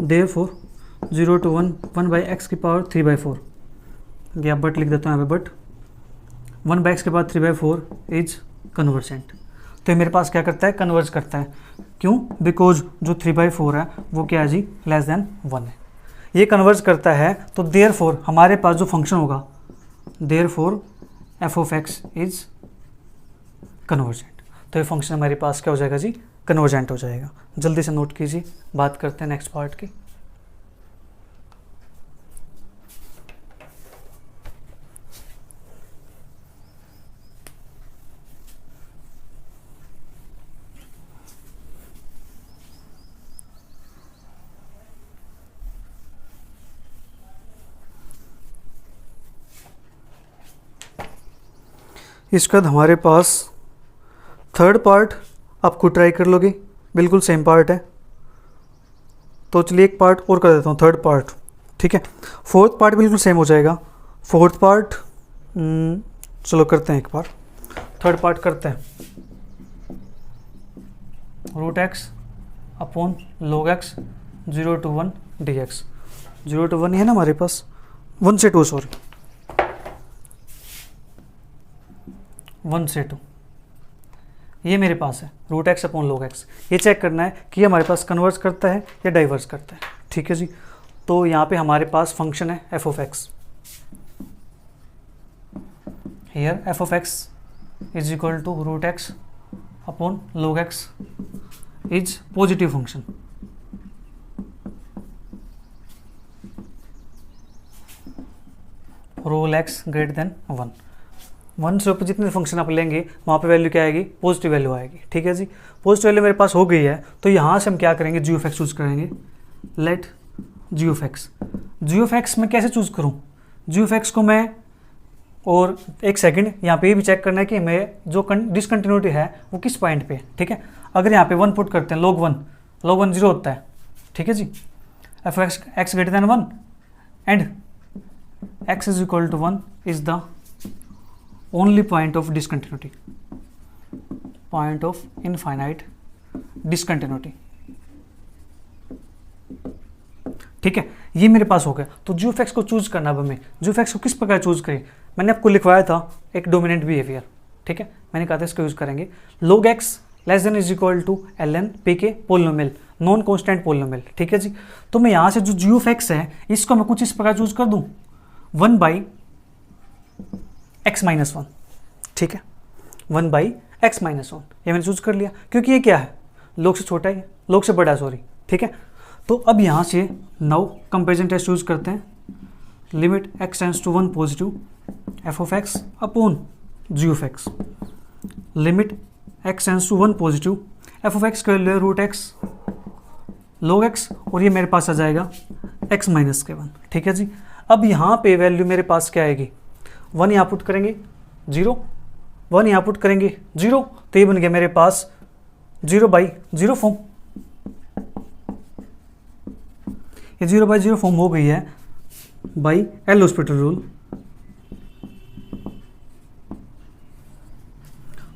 Therefore 0 to 1 1/x की पावर 3/4, या बट लिख देता हूँ यहाँ पे, बट 1/x के बाद 3/4 इज कन्वर्जेंट। तो ये मेरे पास क्या करता है, कन्वर्ज करता है। क्यों, बिकॉज जो 3/4 है वो क्या है जी, लेस देन 1 है, ये कन्वर्ज करता है। तो देयरफॉर हमारे पास जो फंक्शन होगा, देयरफॉर f(x) इज कन्वर्जेंट। तो ये फंक्शन हमारे पास क्या हो जाएगा जी, कन्वर्जेंट हो जाएगा। जल्दी से नोट कीजिए, बात करते हैं नेक्स्ट पार्ट की। इसके बाद हमारे पास थर्ड पार्ट, आप खुद ट्राई कर लोगे, बिल्कुल सेम पार्ट है। तो चलिए एक पार्ट और कर देता हूँ, थर्ड पार्ट। ठीक है, फोर्थ पार्ट बिल्कुल सेम हो जाएगा। फोर्थ पार्ट चलो करते हैं एक बार, थर्ड पार्ट करते हैं। √x upon log x 0 to 1 dx। 0 to 1 है ना हमारे पास, 1 से 2 सॉरी, 1 से 2 ये मेरे पास है √x अपॉन log x। ये चेक करना है कि हमारे पास कन्वर्ज करता है या डाइवर्स करता है। ठीक है जी, तो यहाँ पे हमारे पास फंक्शन है f(x). Here f(x) is equal to √x upon log x is positive function. रोल x ग्रेटर देन 1। 1 से ऊपर जितने फंक्शन आप लेंगे वहाँ पे वैल्यू क्या आएगी, पॉजिटिव वैल्यू आएगी। ठीक है जी, पॉजिटिव वैल्यू मेरे पास हो गई है तो यहाँ से हम क्या करेंगे, g(x) चूज करेंगे। लेट g(x) मैं कैसे चूज करूँ, g(x) को मैं, और एक सेकंड यहाँ पे भी चेक करना है कि मैं जो डिसकंटिन्यूटी है वो किस पॉइंट पे है। ठीक है, अगर यहाँ पे 1 पुट करते हैं log 1 0 होता है। ठीक है जी, F X greater than 1 and x is equal to 1 is the only point of discontinuity, point of infinite discontinuity. ठीक है, ये मेरे पास हो गया। तो जी ऑफ एक्स को चूज करना, अब हमें जी ऑफ एक्स को किस प्रकार चूज करें, मैंने आपको लिखवाया था एक डोमिनेंट बिहेवियर। ठीक है, मैंने कहा था इसको यूज करेंगे, log x less than is equal to ln p के पोलिनोमियल, नॉन कॉन्स्टेंट पोलिनोमियल। ठीक है जी, तो मैं यहाँ से जो जी ऑफ एक्स है इसको मैं कुछ इस प्रकार चूज कर दूँ, 1 बाई एक्स माइनस 1। ठीक है, 1 बाई एक्स माइनस 1 ये मैंने चूज कर लिया, क्योंकि ये क्या है, log से छोटा है, log से बड़ा सॉरी। ठीक है, तो अब यहाँ से नाउ कंपेरिजन टेस्ट यूज करते हैं, limit x tends to 1 positive F of x upon ji of x, limit x tends to 1 positive F of x कर ले रूट एक्स log x, और ये मेरे पास आ जाएगा x माइनस के 1। ठीक है जी, अब यहाँ पे वैल्यू मेरे पास क्या आएगी, 1 यहाँ पुट करेंगे 0, 1 यहाँ पुट करेंगे 0, तो ये बन गया मेरे पास 0 बाई 0 फॉर्म। ये 0 बाई 0 फॉर्म हो गई है बाई एल हॉस्पिटल रूल।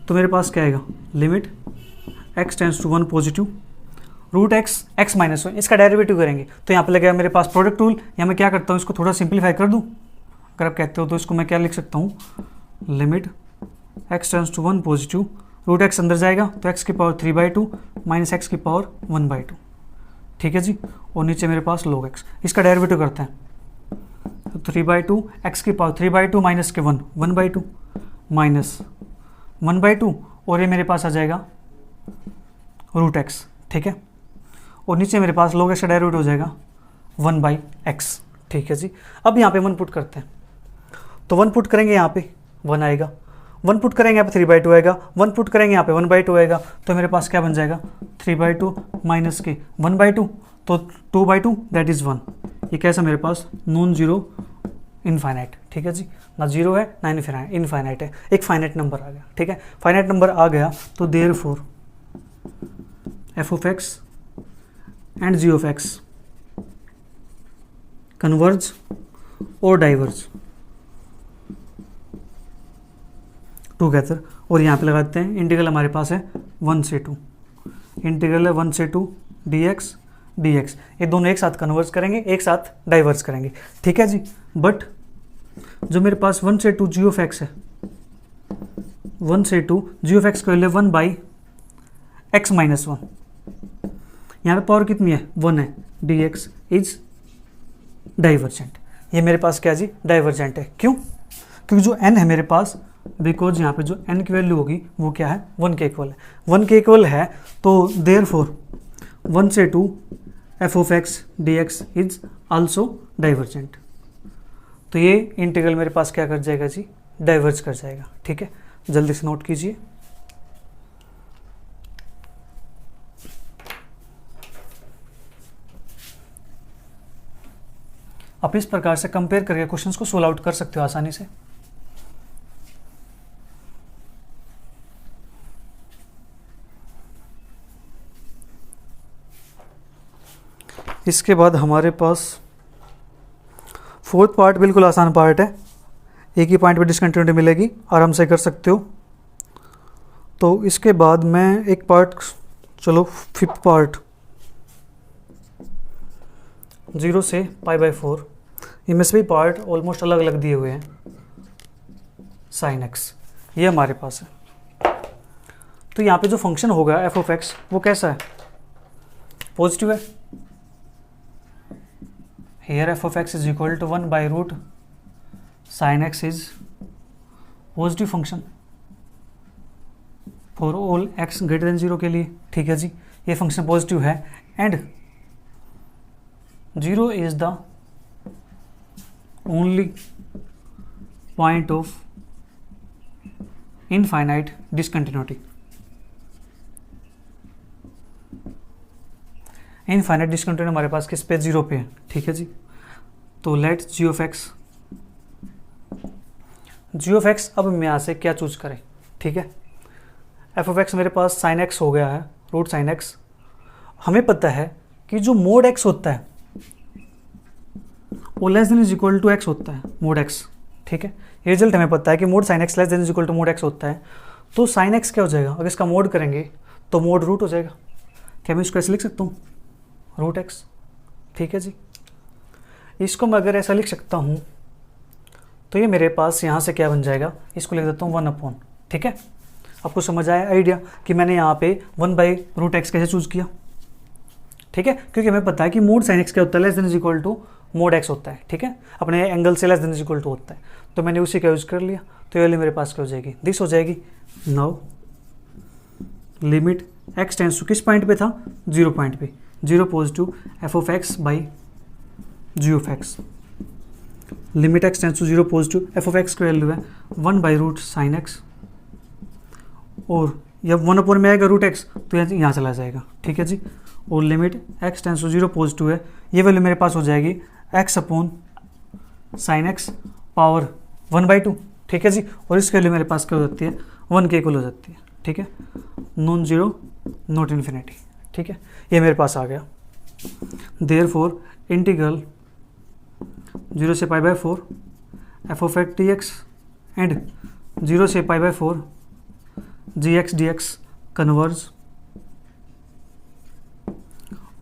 तो मेरे पास क्या आएगा, limit x tends to 1 positive root x x minus 1, इसका डेरिवेटिव करेंगे तो यहाँ पे लगेगा मेरे पास प्रोडक्ट रूल, या मैं क्या करता हूँ इसको थोड़ा सिंप्लीफाई कर दूँ, अगर आप कहते हो तो इसको मैं क्या लिख सकता हूँ, limit x tends to 1 positive root x अंदर जाएगा तो x की पावर 3/2 माइनस एक्स की पावर 1/2। ठीक है जी, और नीचे मेरे पास log x, इसका डेरिवेटिव करते हैं, तो 3/2 एक्स की पावर 3/2 माइनस के 1 1/2 माइनस 1/2, और ये मेरे पास आ जाएगा रूट एक्स। ठीक है, और नीचे मेरे पास log x का डेरिवेटिव हो जाएगा 1/x। ठीक है जी, अब यहाँ पे 1 पुट करते हैं, तो 1 पुट करेंगे यहाँ पे 1 आएगा, 1 पुट करेंगे यहाँ पे 3/2 आएगा, 1 पुट करेंगे यहाँ पे 1/2 आएगा, तो मेरे पास क्या बन जाएगा 3/2 माइनस के 1/2, तो 2/2 दैट इज़ 1। ये कैसा मेरे पास नॉन जीरो इनफाइनाइट। ठीक है जी, ना जीरो है ना इनफाइनाइट है, एक फाइनाइट नंबर आ गया। ठीक है, फाइनाइट नंबर आ गया तो therefore f of x and g of x converge और डाइवर्ज टूगेदर, और यहाँ पे लगाते हैं इंटीग्रल हमारे पास है 1 से 2, इंटीग्रल है 1 से 2 dx dx, ये दोनों एक साथ कन्वर्ज करेंगे, एक साथ डाइवर्ज करेंगे। ठीक है जी, बट जो मेरे पास 1 से 2 जी ऑफ एक्स है, 1 से 2 जी ऑफ एक्स को ले 1 बाई एक्स माइनस 1, यहाँ पे पावर कितनी है 1 है, dx इज डाइवर्जेंट। ये मेरे पास क्या जी डाइवर्जेंट है, क्यों, क्योंकि जो n है मेरे पास, बिकॉज यहाँ पे जो n की वैल्यू होगी वो क्या है 1 के इक्वल है, 1 के इक्वल है, तो देयरफॉर 1 से 2 F of X D X is also divergent. तो ये इंटीग्रल मेरे पास क्या कर जाएगा जी डाइवर्ज कर जाएगा। ठीक है, जल्दी से नोट कीजिए। आप इस प्रकार से कंपेयर करके क्वेश्चंस को सोल्व आउट कर सकते हो आसानी से। इसके बाद हमारे पास फोर्थ पार्ट बिल्कुल आसान पार्ट है, एक ही पॉइंट पे डिसकंटिन्यूटी मिलेगी, आराम से कर सकते हो। तो इसके बाद मैं एक पार्ट, चलो फिफ्थ पार्ट 0 से π/4, इनमें से भी पार्ट ऑलमोस्ट अलग अलग दिए हुए हैं। sin x ये हमारे पास है, तो यहाँ पे जो फंक्शन होगा f ऑफ x वो कैसा है, पॉजिटिव है। Here f of x is equal to 1 by root sin x is positive function for all x greater than 0 के लिए। ठीक है जी, ये फंक्शन पॉजिटिव है and 0 is the only point of infinite discontinuity। Infinite discontinuity हमारे पास किस पे 0 पे है। ठीक है जी, तो लेट जी ऑफ एक्स अब हम यहाँ से क्या चूज करें। ठीक है, एफ ऑफ एक्स मेरे पास साइन एक्स हो गया है, रूट साइन एक्स। हमें पता है कि जो मोड एक्स होता है वो less than is equal to x होता है, मोड एक्स, ठीक है। ये रिजल्ट हमें पता है कि mod sine x less than is equal to mod x होता है। तो साइन एक्स क्या हो जाएगा, अगर इसका मोड करेंगे तो मोड रूट हो जाएगा। क्या मैं इसको ऐसे लिख सकता हूँ, रूट एक्स, ठीक है जी। इसको मैं अगर ऐसा लिख सकता हूँ तो ये मेरे पास यहाँ से क्या बन जाएगा, इसको लिख देता हूँ 1/, ठीक है। आपको समझ आया आइडिया कि मैंने यहाँ पे 1/√x कैसे चूज़ किया, ठीक है। क्योंकि हमें पता है कि मोड साइन एक्स क्या होता है, less than is equal to mod x होता है, ठीक है। अपने एंगल से less than is equal to होता है, तो मैंने उसी का यूज़ कर लिया। तो ये वाली मेरे पास क्या हो जाएगी, दिस हो जाएगी। Now limit x tends to किस पॉइंट पे था, 0 पॉइंट पे, 0 positive f(x) by g(x). Limit x tends to 0 positive f(x) की वैल्यू है 1/√sin x, और जब 1 में आएगा √x तो यहाँ चला जाएगा, ठीक है जी। और limit x tends to 0 positive है, ये वैल्यू मेरे पास हो जाएगी x/sin x पावर 1/2, ठीक है जी। और इसकी वैल्यू मेरे पास क्या हो जाती है, 1 के इक्वल हो जाती है, ठीक है। नॉन जीरो नॉट इन्फिनिटी, ठीक है। ये मेरे पास आ गया। देयरफॉर इंटीग्रल 0 से π/4 f(x) dx एंड 0 से π/4 gx dx कन्वर्ज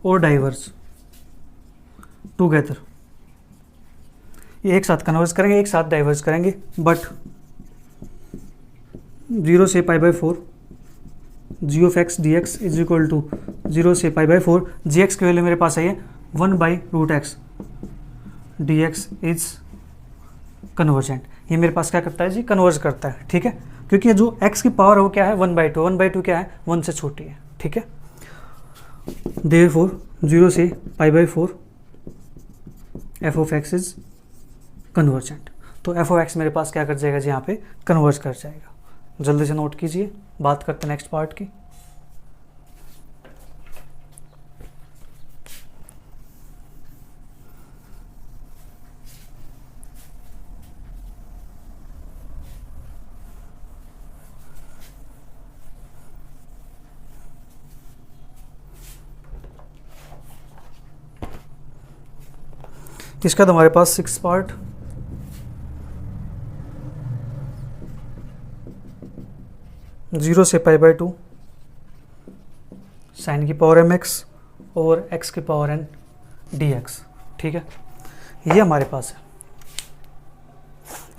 और डाइवर्ज टुगेदर। ये एक साथ कन्वर्ज करेंगे, एक साथ डाइवर्ज करेंगे, बट 0 से π/4 g(x) dx is equal to 0 से π/4 gx की वैल्यू मेरे पास आई है 1/√x dx इज कन्वर्जेंट। ये मेरे पास क्या करता है जी, कन्वर्ज करता है, ठीक है। क्योंकि जो x की पावर है वो क्या है, 1/2, 1/2 क्या है, 1 से छोटी है, ठीक है। देयरफॉर 0 से π/4 f(x) इज कन्वर्जेंट। तो f(x) मेरे पास क्या कर जाएगा जी, यहाँ पे कन्वर्ज कर जाएगा। जल्दी से नोट कीजिए, बात करते हैं नेक्स्ट पार्ट की। इसका तो हमारे पास 6 पार्ट। जीरो से π/2 साइन की पावर mx और x की पावर n dx, ठीक है। ये हमारे पास है।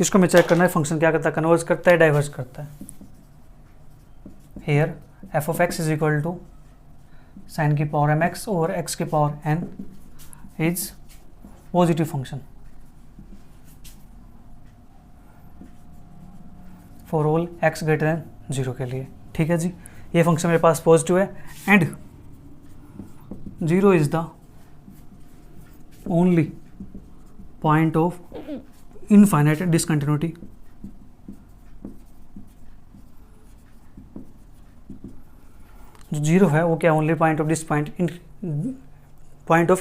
इसको मैं चेक करना है फंक्शन क्या करता है, कन्वर्ज करता है, डाइवर्ज करता है। Here f(x) is equal to sine की पावर mx और x की power n is positive function for all x greater than 0 के लिए, ठीक है जी। ये फंक्शन मेरे पास पॉजिटिव है and 0 is the only point of infinite discontinuity. जो 0 है वो क्या, only point of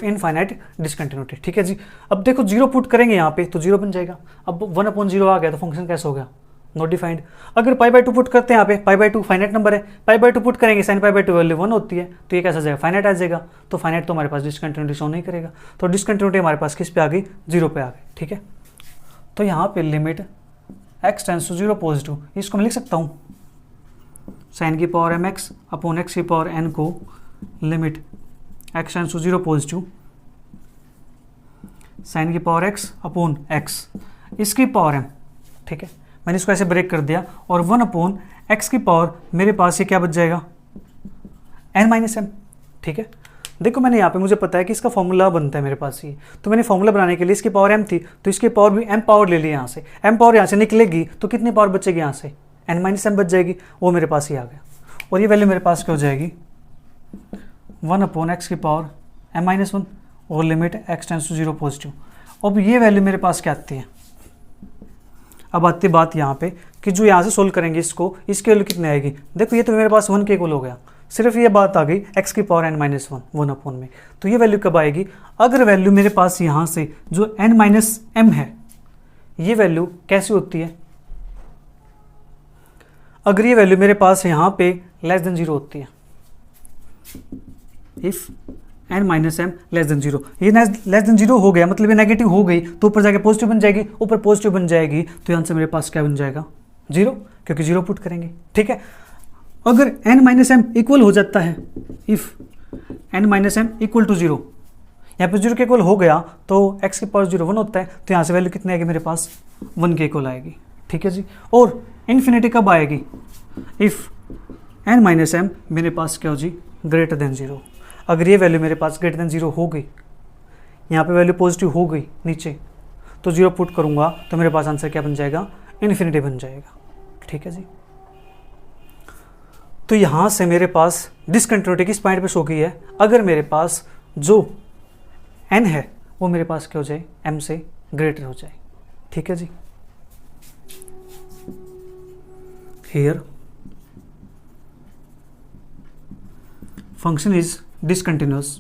infinite discontinuity, ठीक है जी। अब देखो 0 पुट करेंगे यहाँ पे तो 0 बन जाएगा। अब 1/0 आ गया तो फंक्शन कैसे हो गया, नॉट डिफाइंड। अगर π/2 पुट करते हैं यहाँ पे, π/2 फाइनाइट नंबर है, π/2 पुट करेंगे, साइन π/2 वैल्यू 1 होती है, तो ये कैसा जाएगा, फाइनाइट आ जाएगा। तो फाइनाइट तो हमारे पास डिसकंटिन्यूटी शो नहीं करेगा, तो डिसकंटिन्यूटी हमारे पास किस पे आ गई, 0 पे आ गई, ठीक है। तो यहाँ पे limit x tends to 0 positive, इसको मैं लिख सकता हूँ साइन की पावर mx अपॉन x की पावर n को limit x tends to 0 positive sine की पावर x अपॉन x इसकी पावर m, ठीक है। मैंने इसको ऐसे ब्रेक कर दिया और 1/x की पावर मेरे पास ये क्या बच जाएगा, n-m, ठीक है। देखो मैंने यहाँ पे मुझे पता है कि इसका फॉर्मूला बनता है मेरे पास ये, तो मैंने फॉर्मूला बनाने के लिए इसकी पावर m थी तो इसकी पावर भी m पावर ले ली यहाँ से। m पावर यहाँ से निकलेगी तो कितनी पावर बचेगी यहाँ से, n-m बच जाएगी, वो मेरे पास ही आ गया। और ये वैल्यू मेरे पास क्या हो जाएगी, 1/x की पावर m-1 और limit x tends to 0 positive. अब ये वैल्यू मेरे पास क्या आती है, अब आती बात यहाँ पे कि जो यहाँ से सोल्व करेंगे इसको, इसकी वैल्यू कितनी आएगी। देखो ये तो मेरे पास 1 के इक्वल हो गया, सिर्फ ये बात आ गई x की पावर n-1 1/, में। तो ये वैल्यू कब आएगी, अगर वैल्यू मेरे पास यहाँ से जो n-m है, ये वैल्यू कैसी होती है, अगर ये वैल्यू मेरे पास यहाँ पे लेस देन 0 होती है, if n minus m less than zero. ये लेस देन जीरो हो गया, मतलब ये नेगेटिव हो गई तो ऊपर जाके पॉजिटिव बन जाएगी, ऊपर पॉजिटिव बन जाएगी तो यहाँ से मेरे पास क्या बन जाएगा, जीरो, क्योंकि जीरो पुट करेंगे। ठीक है, अगर एन माइनस एम इक्वल हो जाता है, if n minus m equal to zero, यहाँ पे जीरो के इक्वल हो गया तो एक्स की पावर जीरो वन होता है, तो यहाँ से वैल्यू कितनी आएगी मेरे पास, वन के इक्वल आएगी। ठीक है जी, और इन्फिनिटी कब आएगी, इफ एन माइनस एम मेरे पास क्या हो जी, ग्रेटर देन जीरो। अगर ये वैल्यू मेरे पास ग्रेटर देन जीरो हो गई, यहाँ पे वैल्यू पॉजिटिव हो गई नीचे, तो जीरो पुट करूँगा तो मेरे पास आंसर क्या बन जाएगा, इन्फिनिटी बन जाएगा। ठीक है जी, तो यहाँ से मेरे पास डिसकंटिन्यूटी किस पॉइंट पे शो की है, अगर मेरे पास जो n है वो मेरे पास क्या हो जाए, m से ग्रेटर हो जाए। ठीक है जी, here function is discontinuous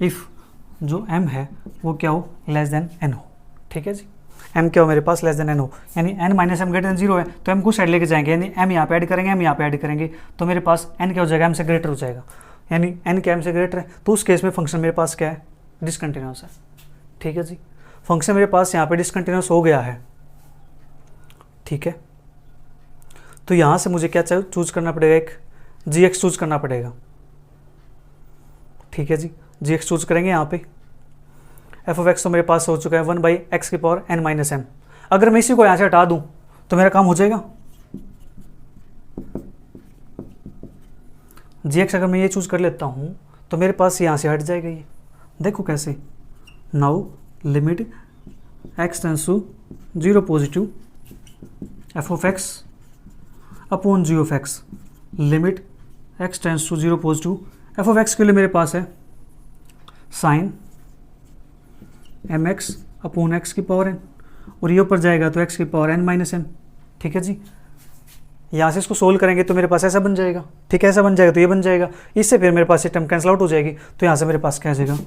if जो m है वो क्या हो, लेस देन n हो। ठीक है जी, m क्या हो मेरे पास, लेस देन n हो, यानी n minus m greater than zero है तो m को साइड लेके जाएंगे, यानी m यहाँ पे ऐड करेंगे, m यहाँ पे ऐड करेंगे तो मेरे पास n क्या हो जाएगा, m से ग्रेटर हो जाएगा, यानी n क्या m से ग्रेटर है, तो उस केस में फंक्शन मेरे पास क्या है, डिसकंटिन्यूअस है। ठीक है जी, फंक्शन मेरे पास यहाँ पे डिसकंटिन्यूअस हो गया है। ठीक है, तो यहाँ से मुझे क्या चूज करना पड़ेगा, एक gx चूज करना पड़ेगा। ठीक है जी, gx चूज करेंगे यहाँ पे, एफ ऑफ एक्स तो मेरे पास हो चुका है वन बाई एक्स की पावर एन माइनस एम। अगर मैं इसी को यहाँ से हटा दूँ तो मेरा काम हो जाएगा, gx अगर मैं ये चूज कर लेता हूँ तो मेरे पास यहाँ से हट जाएगा ये, देखो कैसे, now limit x tends to zero positive F of x upon ji of x, limit x tends to zero positive F of x के लिए मेरे पास है sine m x upon x की पावर एन, और ये ऊपर जाएगा तो एक्स की पावर एन माइनस एम। ठीक है जी, यहाँ से इसको सोल्व करेंगे तो मेरे पास ऐसा बन जाएगा। ठीक है, ऐसा बन जाएगा तो ये बन जाएगा, इससे फिर मेरे पास ये टर्म कैंसिल आउट हो जाएगी, तो यहाँ से मेरे पास क्या आ जाएगा,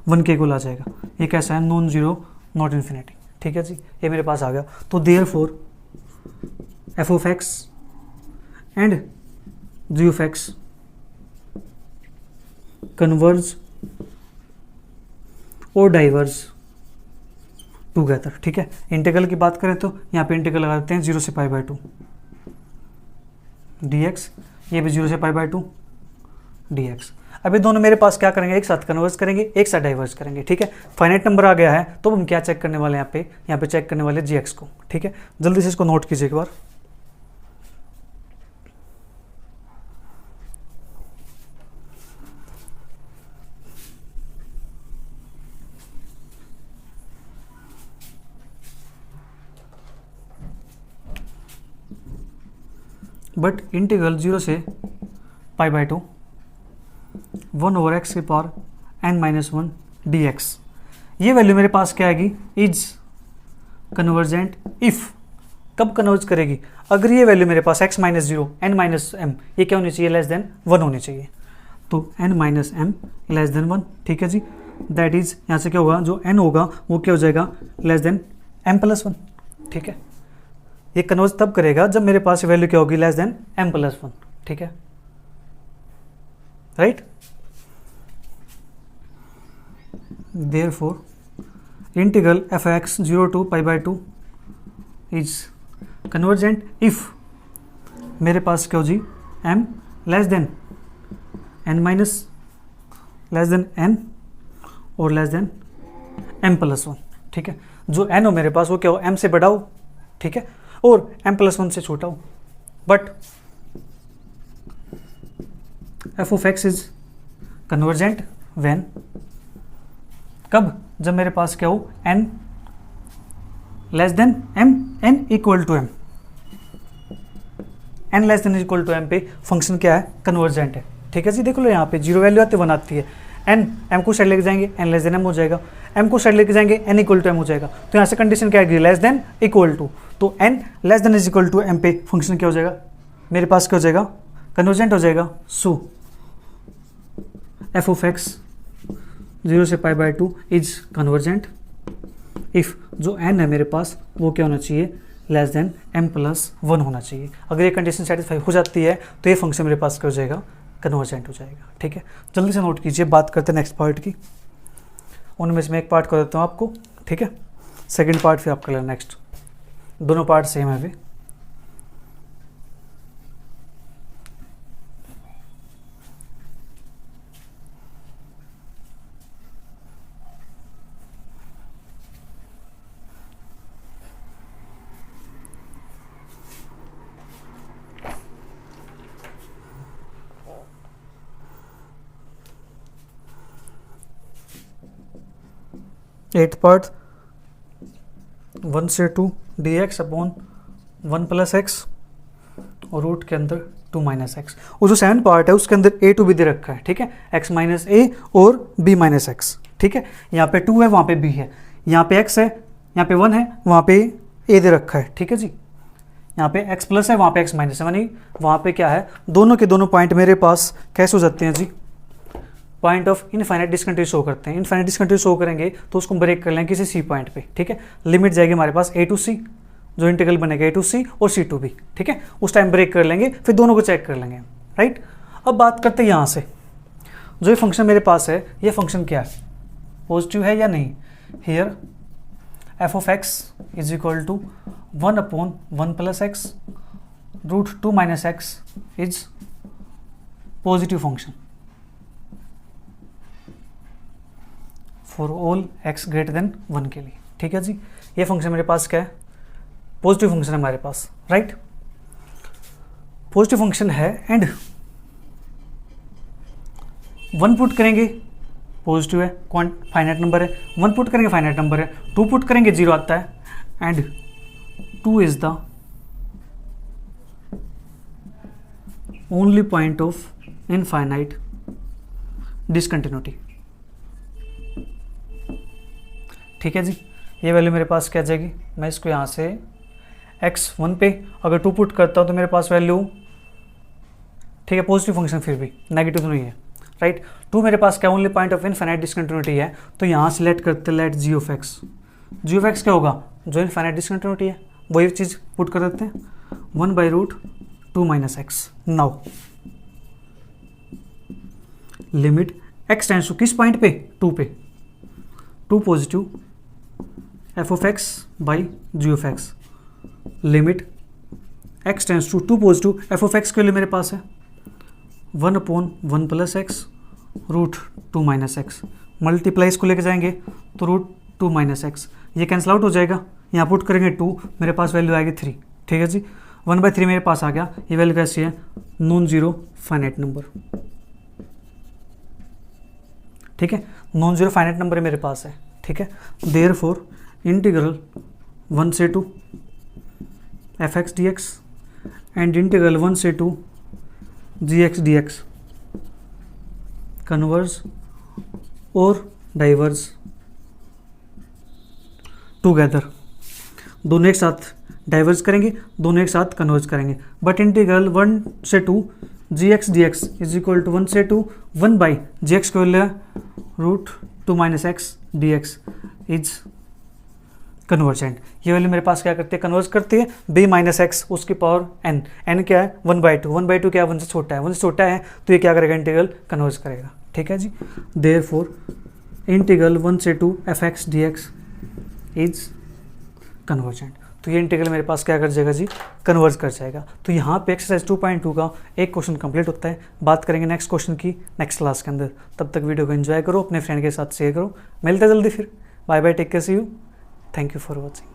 वन के इक्वल आ जाएगा। ये कैसा है, नॉन जीरो नॉट इन्फिनिटी। ठीक है जी, ये मेरे पास आ गया, तो therefore f of x and g of x converge और डाइवर्ज टूगेदर। ठीक है, इंटीग्रल की बात करें तो यहाँ पे इंटीग्रल लगा देते हैं जीरो से पाई बाय टू dx, ये भी जीरो से पाई बाय टू dx। अभी दोनों मेरे पास क्या करेंगे, एक साथ कन्वर्ज करेंगे, एक साथ डाइवर्ज करेंगे। ठीक है, फाइनाइट नंबर आ गया है तो हम क्या चेक करने वाले हैं, यहाँ पे चेक करने वाले gx को। ठीक है, जल्दी से इसको नोट कीजिए एक बार। बट इंटीग्रल जीरो से pi by two one over X की power N minus one D X, ये वैल्यू मेरे पास क्या आएगी, इज कन्वर्जेंट इफ, कब कन्वर्ज करेगी, अगर ये वैल्यू मेरे पास X minus zero N minus M, ये क्या होनी चाहिए, लेस देन वन होनी चाहिए, तो n minus m less than one. ठीक है जी, दैट इज यहाँ से क्या होगा, जो एन होगा वो क्या हो जाएगा, less than M plus one. ठीक है, ये कन्वर्ज तब करेगा जब मेरे पास वैल्यू क्या होगी, less than M plus one. ठीक है, right, therefore integral F X zero to pi by two is convergent if मेरे पास क्या हो जी, M less than N minus less than N और less than M plus one. ठीक है, जो एन हो मेरे पास वो क्या हो, एम से बड़ा हो। ठीक है, और एम प्लस वन से छोटा हो, but f of x is convergent when, कब, जब मेरे पास क्या हो, n less than m, n equal to m, n less than equal to m पे फंक्शन क्या है, कन्वर्जेंट है। ठीक है जी, देख लो यहाँ पे जीरो वैल्यू आती है, वन आती है, एन एम को साइड लेके जाएंगे एन लेस देन एम हो जाएगा, एम को साइड लेके जाएंगे एन इक्वल टू एम हो जाएगा, तो यहाँ से कंडीशन क्या आएगी, लेस देन इक्वल टू, तो n less than is equal to m पे फंक्शन क्या हो जाएगा, मेरे पास क्या हो जाएगा, कन्वर्जेंट हो जाएगा। So f of x zero से pi by two is convergent if जो एन है मेरे पास वो क्या होना चाहिए, less than M plus one होना चाहिए। अगर ये कंडीशन सेटिस्फाई हो जाती है तो ये फंक्शन मेरे पास क्या हो जाएगा, कन्वर्जेंट हो जाएगा। ठीक है, जल्दी से नोट कीजिए। बात करते हैं नेक्स्ट पार्ट की। उनमें से मैं एक पार्ट कर देता हूँ आपको, ठीक है, सेकंड पार्ट फिर आप कर लेना नेक्स्ट। दोनों पार्ट सेम है अभी। एट पार्ट 1 से 2 dx अपॉन 1 प्लस एक्स और रूट के अंदर 2 माइनस एक्स। और जो सेवन पार्ट है उसके अंदर a टू भी दे रखा है। ठीक है, x माइनस ए और b माइनस एक्स। ठीक है, यहाँ पे 2 है, वहाँ पे b है, यहाँ पे x है, यहाँ पे 1 है, वहाँ पे a दे रखा है। ठीक है जी, यहाँ पे x प्लस है, वहाँ पे x माइनस है, यानी वहाँ पे क्या है, दोनों के दोनों पॉइंट मेरे पास कैसे हो जाते हैं जी, point of infinite discontinuity show करते हैं। इनफाइनाइट डिसकंटिन्यूटी शो करेंगे तो उसको ब्रेक कर लेंगे किसी सी पॉइंट पे। ठीक है, लिमिट जाएगी हमारे पास a टू c, जो इंटीग्रल बनेगा a टू c और c टू b। ठीक है, उस टाइम ब्रेक कर लेंगे, फिर दोनों को चेक कर लेंगे। राइट, अब बात करते हैं यहाँ से, जो ये फंक्शन मेरे पास है, ये फंक्शन क्या है, पॉजिटिव है या नहीं। Here f of x is equal to 1 upon 1 plus x root 2 minus x is positive function for all x greater than 1 के लिए। ठीक है जी, ये फंक्शन मेरे पास क्या है, पॉजिटिव फंक्शन है हमारे पास। राइट, पॉजिटिव फंक्शन है एंड 1 पुट करेंगे पॉजिटिव है, फाइनाइट नंबर है, 1 पुट करेंगे फाइनाइट नंबर है, 2 पुट करेंगे 0 आता है and 2 is the only point of infinite discontinuity. ठीक है जी, ये वैल्यू मेरे पास क्या आ जाएगी, मैं इसको यहाँ से x 1 पे अगर 2 पुट करता हूँ तो मेरे पास वैल्यू, ठीक है, पॉजिटिव फंक्शन फिर भी नेगेटिव तो नहीं है। राइट, 2 मेरे पास क्या, only point of infinite discontinuity है, तो यहाँ सेलेक्ट करते let g of x। g of x क्या होगा, जो इनफाइनाइट डिसकंटिन्यूटी है वही चीज़ पुट कर देते हैं, 1 by root 2 minus x. Now limit x tends to किस पॉइंट पे, 2 पे, 2 positive f of x by g of x। Limit x tends to 2 positive, f of x के लिए मेरे पास है 1 upon 1 plus x root 2 minus x. Multiply इसको लेके जाएंगे तो रूट 2 माइनस एक्स, ये कैंसिल आउट हो जाएगा, यहाँ पुट करेंगे 2, मेरे पास वैल्यू आएगी 3। ठीक है जी, 1/3 मेरे पास आ गया। ये वैल्यू कैसी है, नॉन जीरो फाइनाइट नंबर। ठीक है, नॉन जीरो फाइनाइट नंबर मेरे पास है। ठीक है, देयरफॉर इंटीग्रल 1 से 2 fx dx एंड इंटीग्रल 1 से 2 gx dx कन्वर्ज और डाइवर्ज टुगेदर। दोनों एक साथ डाइवर्ज करेंगे, दोनों एक साथ कन्वर्ज करेंगे, बट इंटीग्रल 1 से 2 gx dx is equal to 1 से 2 1 बाई gx को ले root 2 minus x dx is convergent. ये वैल्यू मेरे पास क्या करती है, कन्वर्ज करती है b माइनस एक्स उसकी पावर n। n क्या है, 1/2, 1/2 क्या है, 1 से छोटा है, 1 से छोटा है तो ये क्या करेगा, इंटीग्रल कन्वर्ज करेगा। ठीक है जी, देयरफॉर इंटीग्रल 1 से 2 fx dx इज कन्वर्जेंट। तो ये इंटीग्रल मेरे पास क्या कर जाएगा जी, कन्वर्ज कर जाएगा। तो यहाँ पे एक्सरसाइज 2.2 का एक क्वेश्चन कंप्लीट होता है। बात करेंगे नेक्स्ट क्वेश्चन की नेक्स्ट क्लास के अंदर। तब तक वीडियो को एंजॉय करो, अपने फ्रेंड के साथ शेयर करो। मिलते जल्दी फिर, bye bye, take care, see you, thank you for watching.